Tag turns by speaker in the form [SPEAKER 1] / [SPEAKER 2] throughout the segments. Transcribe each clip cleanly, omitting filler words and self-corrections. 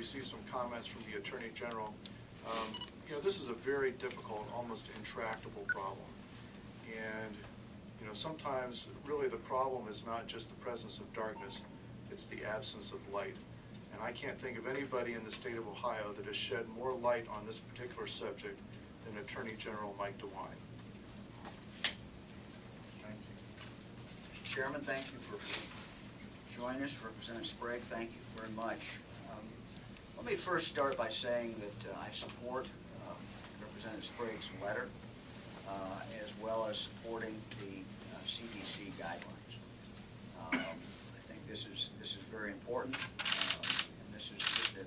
[SPEAKER 1] received some comments from the Attorney General. You know, this is a very difficult, almost intractable problem. And, you know, sometimes really the problem is not just the presence of darkness, it's the absence of light. And I can't think of anybody in the state of Ohio that has shed more light on this particular subject than Attorney General Mike DeWine.
[SPEAKER 2] Thank you. Mr. Chairman, thank you for joining us. Representative Sprague, thank you very much. Let me first start by saying that I support Representative Sprague's letter, as well as supporting the CDC guidelines. I think this is very important, and this is just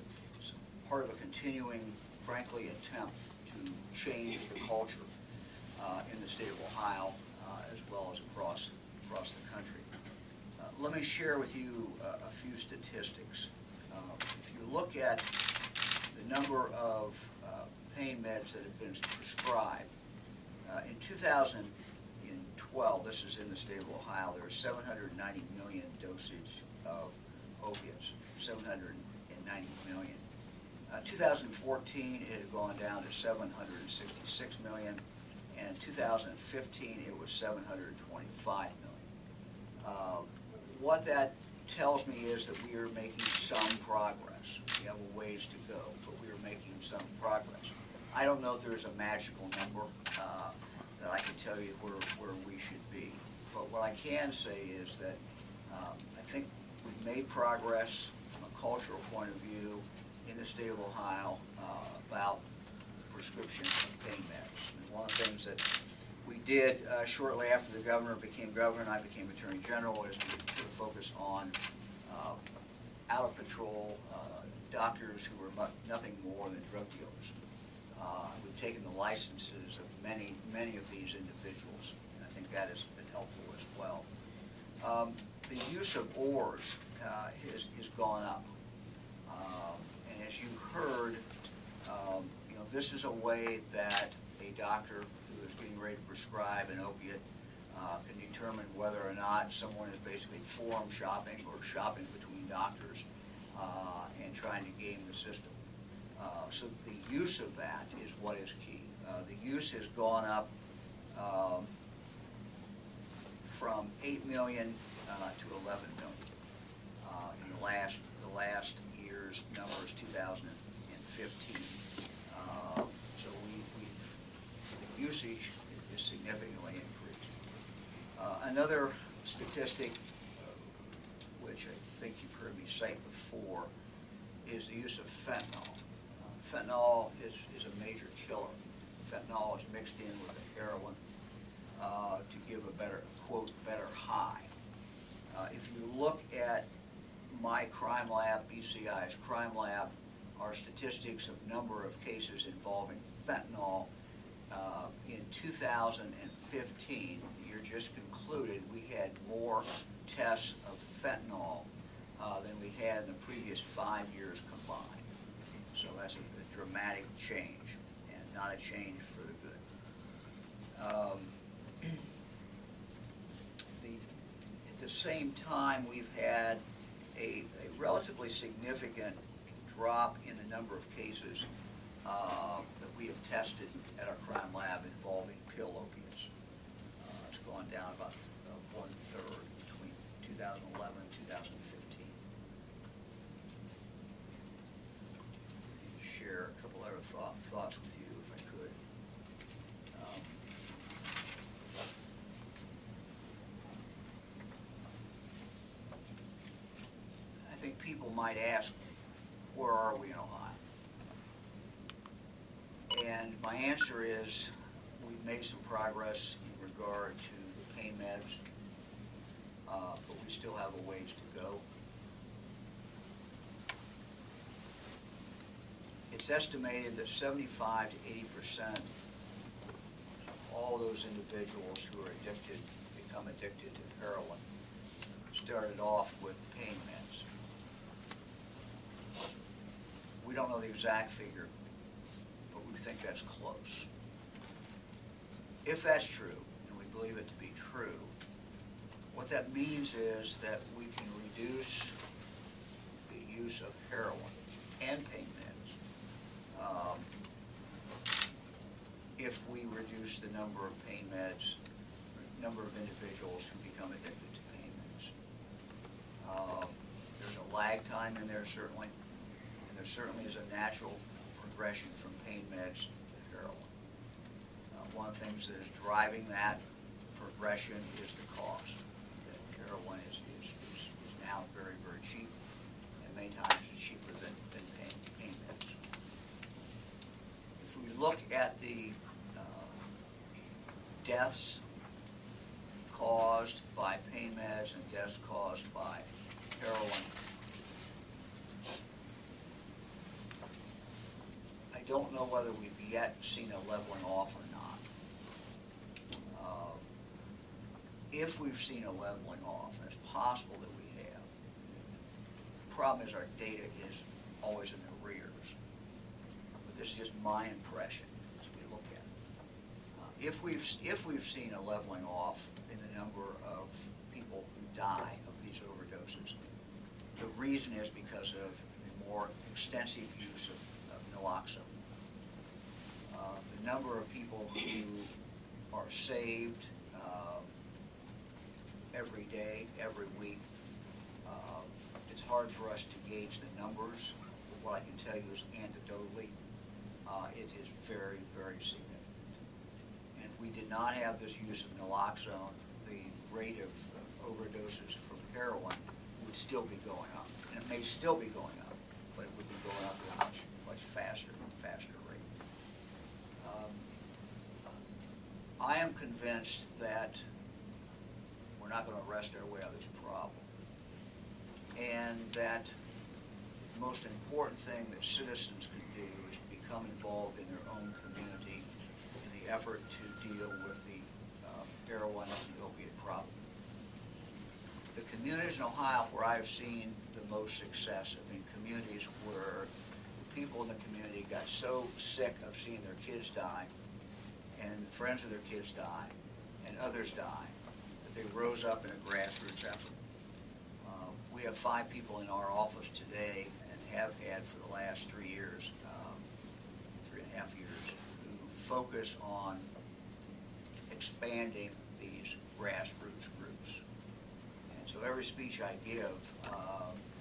[SPEAKER 2] part of a continuing, frankly, attempt to change the culture in the state of Ohio, as well as across the country. Let me share with you a few statistics. If you look at the number of pain meds that have been prescribed, in 2012, this is in the state of Ohio, there are 790 million dosage of opiates, 790 million. 2014, it had gone down to 766 million, and in 2015, it was 725 million. What that tells me is that we are making some progress. We have a ways to go, but we are making some progress. I don't know if there's a magical number that I can tell you where we should be. But what I can say is that I think we've made progress from a cultural point of view in the state of Ohio about prescription of pain meds. And one of the things that we did shortly after the governor became governor and I became Attorney General is we put a focus on out-of-patrol doctors who were nothing more than drug dealers. We've taken the licenses of many of these individuals, and I think that has been helpful as well. The use of oars has gone up, and as you heard, you know, this is a way that a doctor who is getting ready to prescribe an opiate can determine whether or not someone is basically forum shopping or shopping between doctors and trying to game the system. So the use of that is what is key. The use has gone up from 8 million to 11 million in the last year's numbers, 2015. So the usage is significantly increased. Another statistic, which I think you've heard me cite before, is the use of fentanyl. Fentanyl is a major killer. Fentanyl is mixed in with the heroin to give a better, quote, better high. If you look at my crime lab, BCI's crime lab, our statistics of number of cases involving fentanyl in 2015, the year just concluded, we had more tests of fentanyl than we had in the previous 5 years combined. So that's a dramatic change, and not a change for the good. At the same time, we've had a relatively significant drop in the number of cases that we have tested at our crime lab involving pill opiates. It's gone down about 1/3 between 2011 and 2015. Share a couple other thoughts with you, if I could. I think people might ask, where are we in Ohio? And my answer is, we've made some progress in regard to the pain meds, but we still have a ways to go. It's estimated that 75 to 80% of all those individuals who are addicted, become addicted to heroin, started off with pain meds. We don't know the exact figure, but we think that's close. If that's true, and we believe it to be true, what that means is that we can reduce the use of heroin and pain meds. If we reduce the number of pain meds, number of individuals who become addicted to pain meds. There's a lag time in there, certainly, and there certainly is a natural progression from pain meds to heroin. One of the things that is driving that progression is the cost. That heroin is now very, very cheap, and many times it's cheaper than pain meds. If we look at the deaths caused by pain meds and deaths caused by heroin, I don't know whether we've yet seen a leveling off or not. If we've seen a leveling off, and it's possible that we have, the problem is our data is always in arrears. But this is just my impression as we look at it. If we've seen a leveling off in the number of people who die of these overdoses, the reason is because of the more extensive use of naloxone. The number of people who are saved every day, every week, it's hard for us to gauge the numbers, but what I can tell you is anecdotally, it is very, very significant. And if we did not have this use of naloxone, the rate of overdoses from heroin would still be going up. And it may still be going up, but it would be going up at a much faster rate. I am convinced that we're not going to rest our way out of this problem, and that the most important thing that citizens can do is become involved in their own community in the effort to deal with the heroin and the opiate problem. The communities in Ohio where I've seen the most success have been communities where the people in the community got so sick of seeing their kids die, and friends of their kids die, and others die, that they rose up in a grassroots effort. We have 5 people in our office today, and have had for the last 3 years, 3.5 years, who focus on expanding these grassroots groups. And so every speech I give,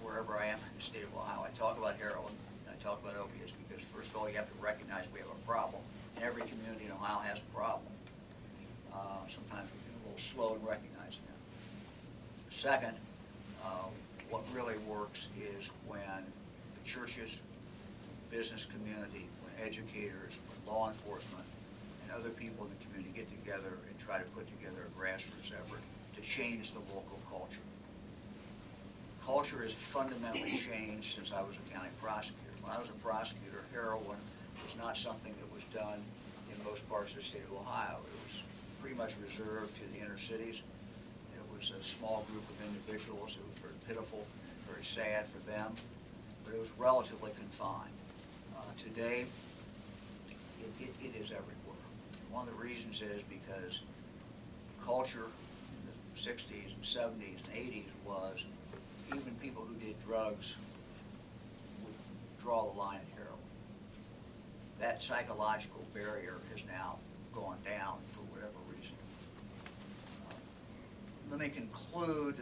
[SPEAKER 2] wherever I am in the state of Ohio, I talk about heroin, and I talk about opiates, because first of all, you have to recognize we have a problem. And every community in Ohio has a problem. Sometimes we're a little slow in recognizing that. Second, what really works is when the churches, business community, when educators, when law enforcement, and other people in the community get together and try to put together a grassroots effort to change the local culture. Culture has fundamentally changed since I was a county prosecutor. When I was a prosecutor, heroin was not something that was done in most parts of the state of Ohio. It was pretty much reserved to the inner cities. It was a small group of individuals. It was very pitiful, very sad for them, but it was relatively confined. Today, it is everywhere. One of the reasons is because culture in the 60s and 70s and 80s was even people who did drugs would draw the line at heroin. That psychological barrier has now gone down for whatever reason. Let me conclude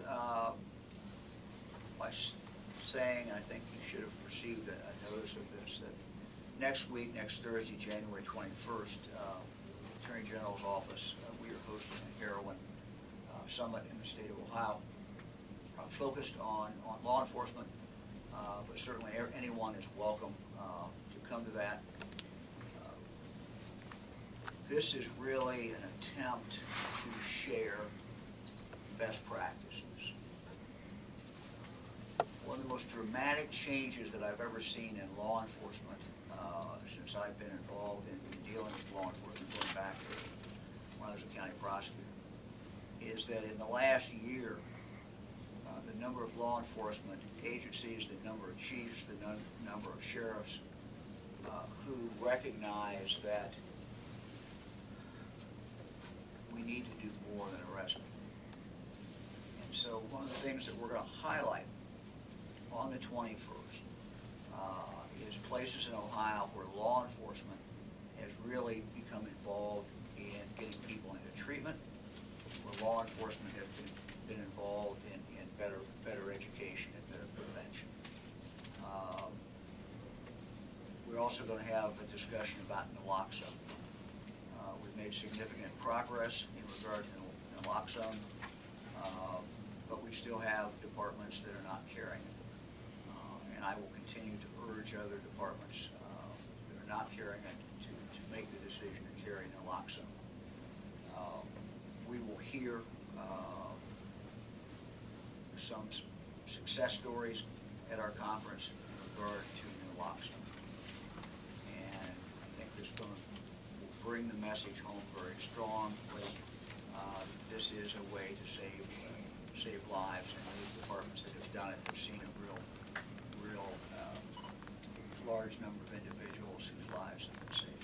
[SPEAKER 2] by saying, I think you should have received a notice of this, that next week, next Thursday, January 21st, the Attorney General's office, we are hosting a heroin summit in the state of Ohio, focused on law enforcement, but certainly anyone is welcome to come to that. This is really an attempt to share best practices. One of the most dramatic changes that I've ever seen in law enforcement since I've been involved in dealing with law enforcement, going back to when I was a county prosecutor, is that in the last year, the number of law enforcement agencies, the number of chiefs, the number of sheriffs who recognize that we need to do more than arresting. And so one of the things that we're going to highlight on the 21st is places in Ohio where law enforcement has really become involved in getting people into treatment, where law enforcement have been involved in better education and better prevention. We're also going to have a discussion about naloxone. We've made significant progress in regard to naloxone, but we still have departments that are not carrying it. And I will continue to urge other departments that are not carrying it to make the decision to carry naloxone. We will hear some success stories at our conference in regard to naloxone. And I think this will bring the message home very strongly. This is a way to save lives, and these departments that have done it have seen a real large number of individuals whose lives have been saved.